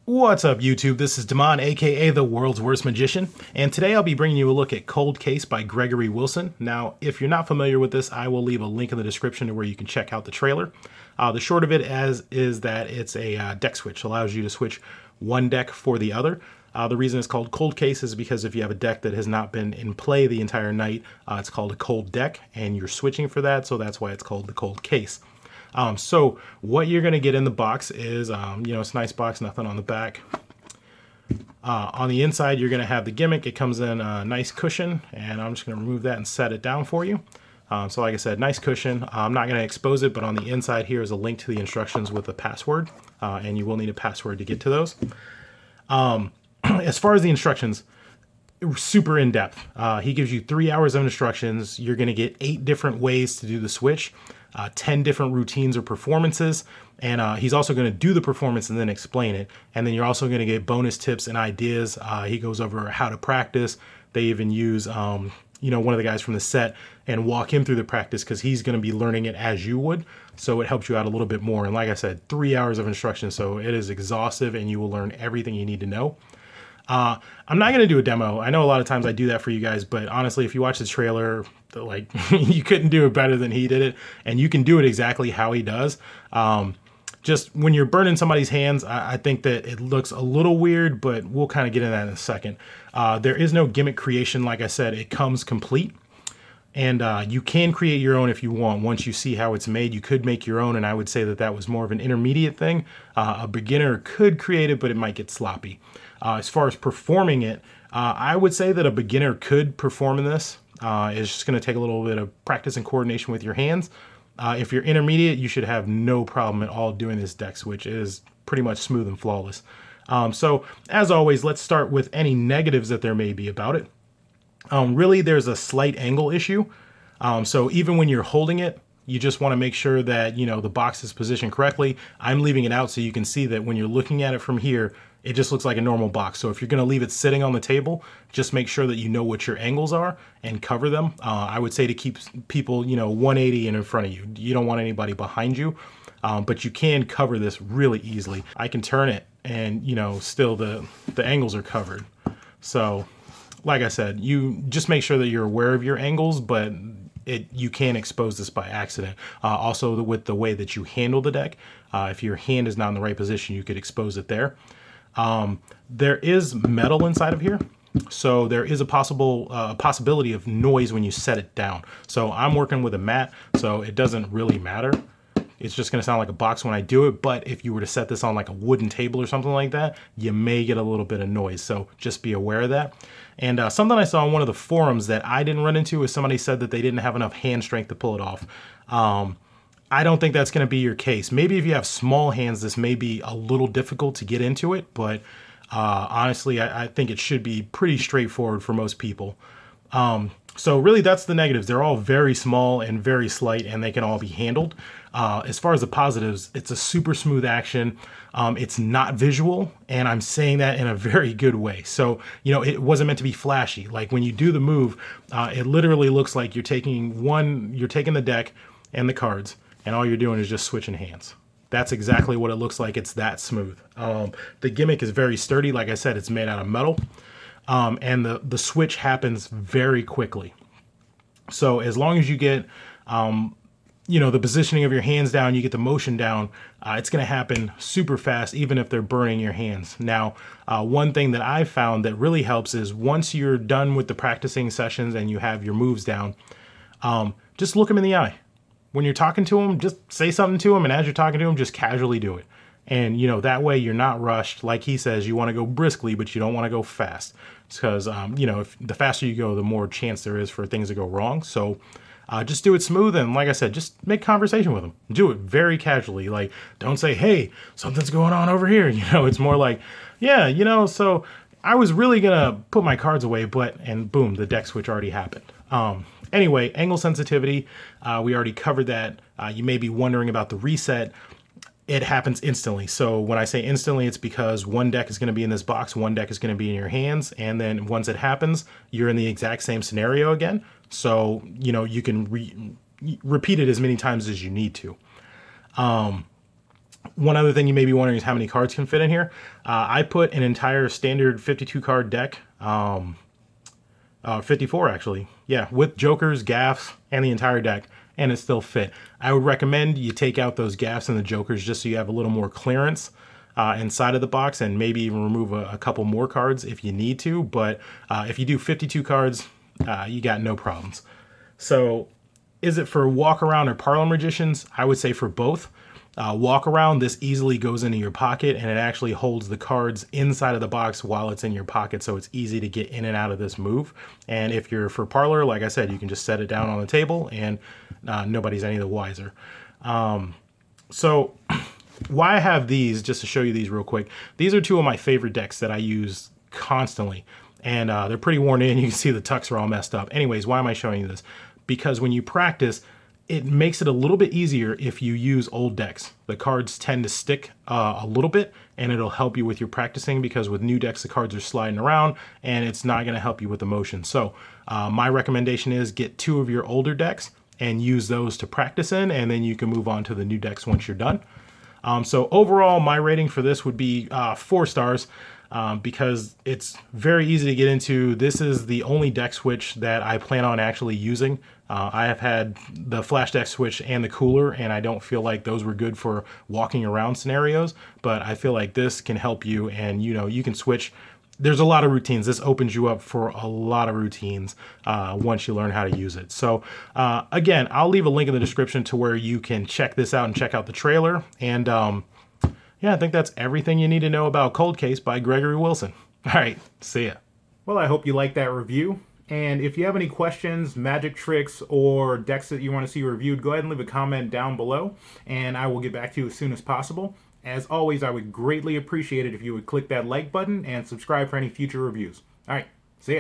What's up, YouTube? This is Damon, aka the world's worst magician, and today I'll be bringing you a look at Cold Case by Gregory Wilson. Now, if you're not familiar with this, I will leave a link in the description to where you can check out the trailer. The short of it is that it's a deck switch, allows you to switch one deck for the other. The reason it's called Cold Case is because if you have a deck that has not been in play the entire night, it's called a cold deck, and you're switching for that, so that's why it's called the Cold Case. So what you're going to get in the box is, it's a nice box, nothing on the back. On the inside, you're going to have the gimmick. It comes in a nice cushion, and I'm just going to remove that and set it down for you. So like I said, nice cushion. I'm not going to expose it, but on the inside here is a link to the instructions with a password, and you will need a password to get to those. As far as the instructions, super in-depth. He gives you 3 hours of instructions. You're going to get 8 different ways to do the switch, 10 different routines or performances, and he's also going to do the performance and then explain it. And then you're also going to get bonus tips and ideas. He goes over how to practice. They even use one of the guys from the set and walk him through the practice because he's going to be learning it as you would. So it helps you out a little bit more. And like I said, 3 hours of instruction. So it is exhaustive and you will learn everything you need to know. I'm not going to do a demo. I know a lot of times I do that for you guys, but honestly, if you watch the trailer, like you couldn't do it better than he did it. And you can do it exactly how he does. Just when you're burning somebody's hands, I think that it looks a little weird, but we'll kind of get into that in a second. There is no gimmick creation. Like I said, it comes complete. And you can create your own if you want. Once you see how it's made, you could make your own. And I would say that that was more of an intermediate thing. A beginner could create it, but it might get sloppy. As far as performing it, I would say that a beginner could perform in this. It's just going to take a little bit of practice and coordination with your hands. If you're intermediate, you should have no problem at all doing this deck switch. It is pretty much smooth and flawless. So as always, let's start with any negatives that there may be about it. Really, there's a slight angle issue. So even when you're holding it, you just want to make sure that, the box is positioned correctly. I'm leaving it out so you can see that when you're looking at it from here, it just looks like a normal box. So if you're going to leave it sitting on the table, just make sure that you know what your angles are and cover them. I would say to keep people, 180 and in front of you. You don't want anybody behind you, but you can cover this really easily. I can turn it and, still the angles are covered. So like I said, you just make sure that you're aware of your angles, but you can expose this by accident. Also, with the way that you handle the deck, if your hand is not in the right position, you could expose it there. There is metal inside of here, so there is a possibility of noise when you set it down. So I'm working with a mat, so it doesn't really matter. It's just going to sound like a box when I do it, but if you were to set this on like a wooden table or something like that, you may get a little bit of noise, so just be aware of that. And something I saw on one of the forums that I didn't run into is somebody said that they didn't have enough hand strength to pull it off. I don't think that's going to be your case. Maybe if you have small hands, this may be a little difficult to get into it, but honestly, I think it should be pretty straightforward for most people. So really, that's the negatives. They're all very small and very slight, and they can all be handled. As far as the positives, it's a super smooth action. It's not visual, and I'm saying that in a very good way. So, it wasn't meant to be flashy. Like when you do the move, it literally looks like you're taking the deck and the cards, and all you're doing is just switching hands. That's exactly what it looks like. It's that smooth. The gimmick is very sturdy. Like I said, it's made out of metal. And the switch happens very quickly. So as long as you get, the positioning of your hands down, you get the motion down, it's going to happen super fast, even if they're burning your hands. Now, one thing that I've found that really helps is once you're done with the practicing sessions and you have your moves down, just look them in the eye. When you're talking to them, just say something to them. And as you're talking to them, just casually do it. And, that way you're not rushed. Like he says, you want to go briskly, but you don't want to go fast. Because, if the faster you go, the more chance there is for things to go wrong. So just do it smooth. And like I said, just make conversation with them. Do it very casually. Like, don't say, hey, something's going on over here. It's more like, yeah, so I was really going to put my cards away, and boom, the deck switch already happened. Anyway, angle sensitivity, we already covered that. You may be wondering about the reset. It happens instantly. So when I say instantly, it's because one deck is going to be in this box, one deck is going to be in your hands, and then once it happens, you're in the exact same scenario again. So, you can repeat it as many times as you need to. One other thing you may be wondering is how many cards can fit in here. I put an entire standard 52 card deck, 54 actually, yeah, with jokers, gaffs, and the entire deck, and it still fit. I would recommend you take out those gaffs and the jokers just so you have a little more clearance inside of the box, and maybe even remove a couple more cards if you need to. But if you do 52 cards, you got no problems. So is it for walk around or parlor magicians? I would say for both. Walk around, this easily goes into your pocket, and it actually holds the cards inside of the box while it's in your pocket, so it's easy to get in and out of this move. And if you're for parlor, like I said, you can just set it down on the table and nobody's any the wiser. So why I have these, just to show you these real quick, these are two of my favorite decks that I use constantly, and they're pretty worn in. You can see the tucks are all messed up. Anyways, why am I showing you this? Because when you practice, it makes it a little bit easier if you use old decks. The cards tend to stick a little bit, and it'll help you with your practicing, because with new decks, the cards are sliding around and it's not going to help you with the motion. So my recommendation is get two of your older decks and use those to practice in, and then you can move on to the new decks once you're done. So overall, my rating for this would be 4 stars. Because it's very easy to get into. This is the only deck switch that I plan on actually using. I have had the flash deck switch and the cooler, and I don't feel like those were good for walking around scenarios, but I feel like this can help you, and you can switch. There's a lot of routines. This opens you up for a lot of routines once you learn how to use it. So again, I'll leave a link in the description to where you can check this out and check out the trailer. And yeah, I think that's everything you need to know about Cold Case by Gregory Wilson. All right, see ya. Well, I hope you liked that review. And if you have any questions, magic tricks, or decks that you want to see reviewed, go ahead and leave a comment down below, and I will get back to you as soon as possible. As always, I would greatly appreciate it if you would click that like button and subscribe for any future reviews. All right, see ya.